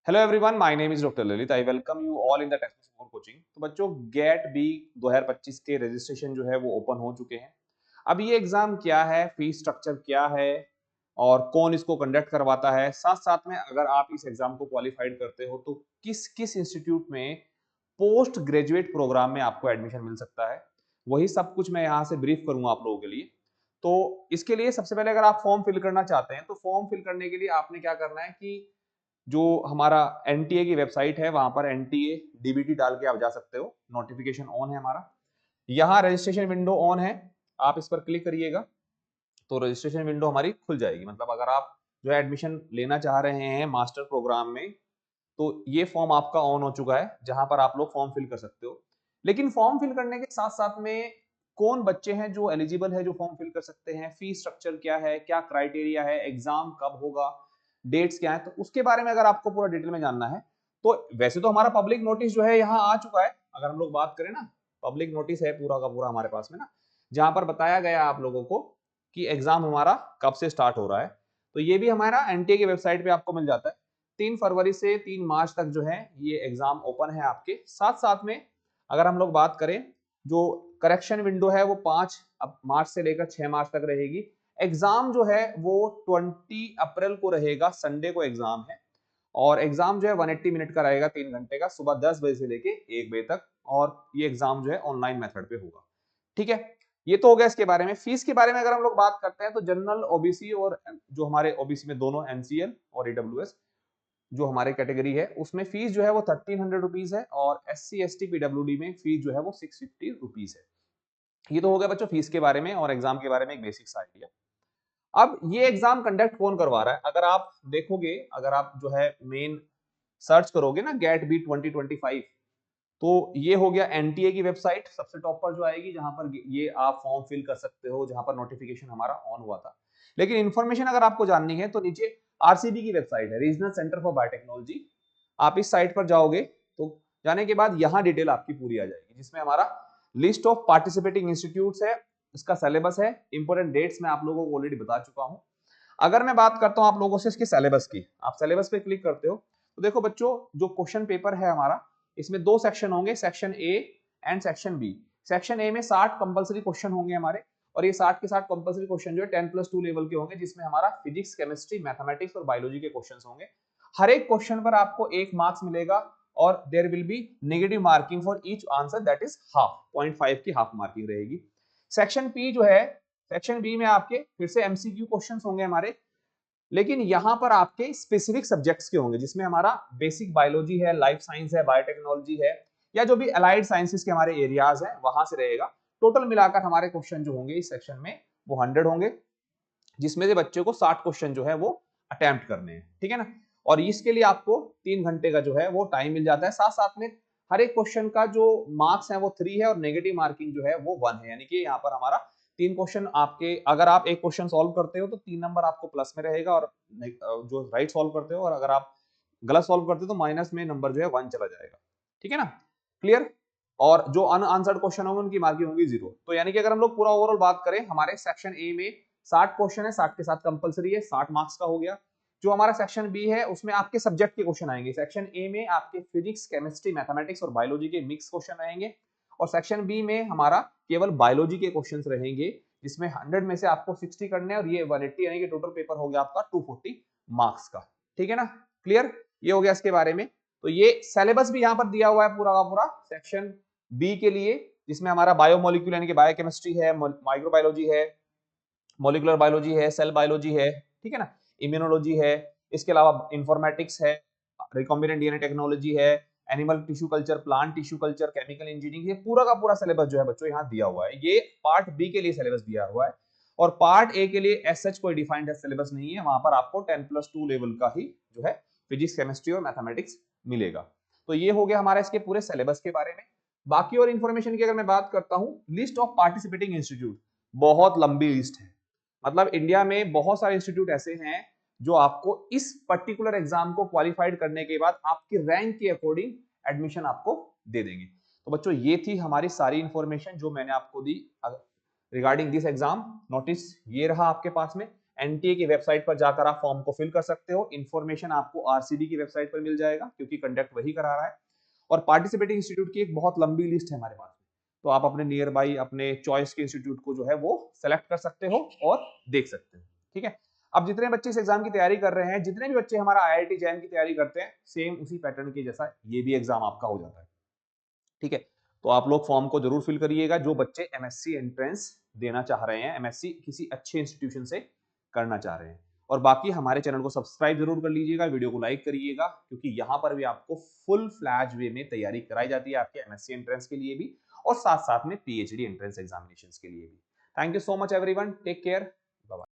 Hello everyone, my name is doctor Lalit. I welcome you all in the techniques for coaching. तो बच्चों, gate B 2025 के registration जो है वो ओपन हो चुके हैं। अब ये एग्जाम क्या है, फीस स्ट्रक्चर क्या है और कौन इसको कंडक्ट करवाता है, साथ साथ में अगर आप इस एग्जाम को क्वालिफाइड करते हो तो किस किस इंस्टीट्यूट में पोस्ट ग्रेजुएट प्रोग्राम में आपको एडमिशन मिल सकता है, वही सब कुछ मैं यहाँ से ब्रीफ करूंगा आप लोगों के लिए। तो इसके लिए सबसे पहले अगर आप फॉर्म फिल करना चाहते हैं तो फॉर्म फिल करने के लिए आपने क्या करना है कि जो हमारा एनटीए की वेबसाइट है वहां पर एनटीए डीबीटी डाल के आप जा सकते हो। नोटिफिकेशन ऑन है हमारा, यहाँ रजिस्ट्रेशन विंडो ऑन है, आप इस पर क्लिक करिएगा तो रजिस्ट्रेशन विंडो हमारी खुल जाएगी। मतलब अगर आप जो है एडमिशन लेना चाह रहे हैं मास्टर प्रोग्राम में तो ये फॉर्म आपका ऑन हो चुका है जहां पर आप लोग फॉर्म फिल कर सकते हो। लेकिन फॉर्म फिल करने के साथ साथ में कौन बच्चे हैं जो एलिजिबल है, जो फॉर्म फिल कर सकते हैं, फीस स्ट्रक्चर क्या है, क्या क्राइटेरिया है, एग्जाम कब होगा, डेट्स क्या है, तो उसके बारे में अगर आपको पूरा डिटेल में जानना है तो वैसे तो हमारा पब्लिक नोटिस जो है यहाँ आ चुका है। अगर हम लोग बात करें ना, पब्लिक नोटिस है पूरा का पूरा हमारे पास में ना, जहां पर बताया गया आप लोगों को कि एग्जाम हमारा कब से स्टार्ट हो रहा है। तो ये भी हमारा एनटीए की वेबसाइट पे आपको मिल जाता है। 3 फरवरी से 3 मार्च तक जो है ये एग्जाम ओपन है आपके। साथ साथ में अगर हम लोग बात करें, जो करेक्शन विंडो है वो 5 मार्च से लेकर 6 मार्च तक रहेगी। एग्जाम जो है वो 20 अप्रैल को रहेगा, संडे को एग्जाम है। और एग्जाम जो है 180 मिनट का रहेगा, 3 घंटे का, सुबह 10 बजे से लेके 1 बजे तक। और ये एग्जाम जो है ऑनलाइन मेथड पे होगा। ठीक है, ये तो हो गया इसके बारे में। फीस के बारे में अगर हम लोग बात करते हैं तो जनरल ओबीसी और जो हमारे ओबीसी में दोनों एनसीएल और ईडब्ल्यूएस जो हमारे कैटेगरी है उसमें फीस जो है वो 1300 रुपीज है, और SC ST PWD में फीस जो है वो 650 रुपीज है। ये तो हो गया बच्चों फीस के बारे में और एग्जाम के बारे में एक बेसिक सा आइडिया। अब ये एग्जाम कंडक्ट कौन करवा रहा है, अगर आप देखोगे, अगर आप जो है मेन सर्च करोगे ना गेट बी 2025, तो ये हो गया एनटीए की वेबसाइट सबसे टॉप पर जो आएगी, जहां पर ये आप फॉर्म फिल कर सकते हो, जहां पर नोटिफिकेशन हमारा ऑन हुआ था। लेकिन इन्फॉर्मेशन अगर आपको जाननी है तो नीचे आरसीबी की वेबसाइट है, रीजनल सेंटर फॉर बायोटेक्नोलॉजी। आप इस साइट पर जाओगे तो जाने के बाद यहाँ डिटेल आपकी पूरी आ जाएगी, जिसमें हमारा लिस्ट ऑफ पार्टिसिपेटिंग इंस्टीट्यूट्स है, इसका सिलेबस है, इंपोर्टेंट डेट्स मैं आप लोगों को ऑलरेडी बता चुका हूँ। अगर मैं बात करता हूं आप लोगों से इसके सिलेबस की, आप सिलेबस पे क्लिक करते हो तो देखो बच्चों, जो क्वेश्चन पेपर है हमारा, इसमें 2 सेक्शन होंगे, section A and section B. Section A में 60 कंपलसरी क्वेश्चन होंगे हमारे, और ये 60 के 60 कंपलसरी क्वेश्चन जो है 10+2 लेवल के होंगे, जिसमें हमारा फिजिक्स, केमिस्ट्री, मैथमेटिक्स और बायोलॉजी के क्वेश्चन होंगे। हर एक क्वेश्चन पर आपको 1 मार्क्स मिलेगा, और there will be negative marking for each answer, that is half, 0.5 की हाफ मार्किंग रहेगी। सेक्शन पी जो है, सेक्शन बी में आपके फिर से एमसीक्यू क्वेश्चंस होंगे हमारे, लेकिन यहां पर आपके स्पेसिफिक सब्जेक्ट्स के होंगे, जिसमें हमारा बेसिक बायोलॉजी है, लाइफ साइंस है, बायोटेक्नोलॉजी है, या जो भी अलाइड साइंसेस के हमारे एरियाज हैं वहां से रहेगा। टोटल मिलाकर हमारे क्वेश्चन जो होंगे इस सेक्शन में वो 100 होंगे, जिसमें से बच्चे को 60 क्वेश्चन जो है वो अटेम्प्ट करने हैं। ठीक है ना, और इसके लिए आपको 3 घंटे का जो है वो टाइम मिल जाता है। साथ साथ में हर एक क्वेश्चन का जो मार्क्स है वो 3 है, और नेगेटिव मार्किंग जो है वो 1 है। यानी कि यहाँ पर हमारा 3 क्वेश्चन आपके, अगर आप एक क्वेश्चन सॉल्व करते हो तो 3 नंबर आपको प्लस में रहेगा, और जो राइट सॉल्व करते हो, और अगर आप गलत सॉल्व करते हो तो माइनस में नंबर जो है 1 चला जाएगा। ठीक है ना, क्लियर। और जो अनआंसर्ड क्वेश्चन होंगे उनकी मार्किंग होगी 0। तो यानी कि अगर हम लोग पूरा ओवरऑल बात करें, हमारे सेक्शन ए में 60 क्वेश्चन है, 60 के साथ कंपलसरी है, 60 मार्क्स का हो गया। जो हमारा सेक्शन बी है उसमें आपके सब्जेक्ट के क्वेश्चन आएंगे। सेक्शन ए में आपके फिजिक्स, केमिस्ट्री, मैथमेटिक्स और बायोलॉजी के मिक्स क्वेश्चन रहेंगे, और सेक्शन बी में हमारा केवल बायोलॉजी के क्वेश्चंस रहेंगे, जिसमें 100 में से आपको 60 करने हैं, और ये 180 यानी कि टोटल पेपर हो गया आपका 240 मार्क्स का। ठीक है ना, क्लियर। ये हो गया इसके बारे में। तो ये सिलेबस भी यहाँ पर दिया हुआ है पूरा का पूरा सेक्शन बी के लिए, जिसमें हमारा बायोमोलिक्यूल यानी कि बायोकेमिस्ट्री है, माइक्रोबायोलॉजी है, मॉलिक्यूलर बायोलॉजी है, सेल बायोलॉजी है, ठीक है ना, इम्यूनोलॉजी है, इसके अलावा इंफॉर्मेटिक्स है, रिकॉम्बिनेंट डीएनए टेक्नोलॉजी है, animal tissue culture, plant tissue culture, chemical engineering, ये पूरा का पूरा सिलेबस जो है बच्चों यहाँ दिया हुआ है। ये पार्ट बी के लिए सिलेबस दिया हुआ है, और पार्ट ए के लिए एज सच कोई डिफाइंड सिलेबस नहीं है। वहां पर आपको 10+2 लेवल का ही जो है फिजिक्स, केमिस्ट्री और मैथमेटिक्स मिलेगा। तो ये हो गया हमारा इसके पूरे सिलेबस के बारे में। बाकी और इन्फॉर्मेशन की अगर मैं बात करता हूँ, लिस्ट ऑफ पार्टिसिपेटिंग इंस्टीट्यूट, बहुत लंबी लिस्ट है। मतलब इंडिया में बहुत सारे इंस्टीट्यूट ऐसे हैं जो आपको इस पर्टिकुलर एग्जाम को क्वालिफाइड करने के बाद आपकी रैंक के अकॉर्डिंग एडमिशन आपको दे देंगे। तो बच्चों, ये थी हमारी सारी इंफॉर्मेशन जो मैंने आपको दी रिगार्डिंग दिस एग्जाम। नोटिस ये रहा आपके पास में। एनटीए की वेबसाइट पर जाकर आप फॉर्म को फिल कर सकते हो। इन्फॉर्मेशन आपको आरसीबी की वेबसाइट पर मिल जाएगा क्योंकि कंडक्ट वही करा रहा है। और पार्टिसिपेटिंग इंस्टीट्यूट की एक बहुत लंबी लिस्ट है हमारे पास, तो आप अपने नियर बाई अपने चॉइस के इंस्टीट्यूट को जो है वो सेलेक्ट कर सकते हो और देख सकते हो। ठीक है, अब जितने बच्चे इस एग्जाम की तैयारी कर रहे हैं, जितने भी बच्चे हमारा आईआईटी जैम की तैयारी करते हैं, सेम उसी पैटर्न के जैसा ये भी एग्जाम आपका हो जाता है। ठीक है, तो आप लोग फॉर्म को जरूर फिल करिएगा जो बच्चे एमएससी एंट्रेंस देना चाह रहे हैं, एमएससी किसी अच्छे इंस्टीट्यूशन से करना चाह रहे हैं। और बाकी हमारे चैनल को सब्सक्राइब जरूर कर लीजिएगा, वीडियो को लाइक करिएगा, क्योंकि यहाँ पर भी आपको फुल फ्लैज वे में तैयारी कराई जाती है आपके एमएससी एंट्रेंस के लिए भी और साथ साथ में पीएचडी एंट्रेंस एग्जामिनेशन के लिए भी। Thank you so much everyone, take care, bye bye.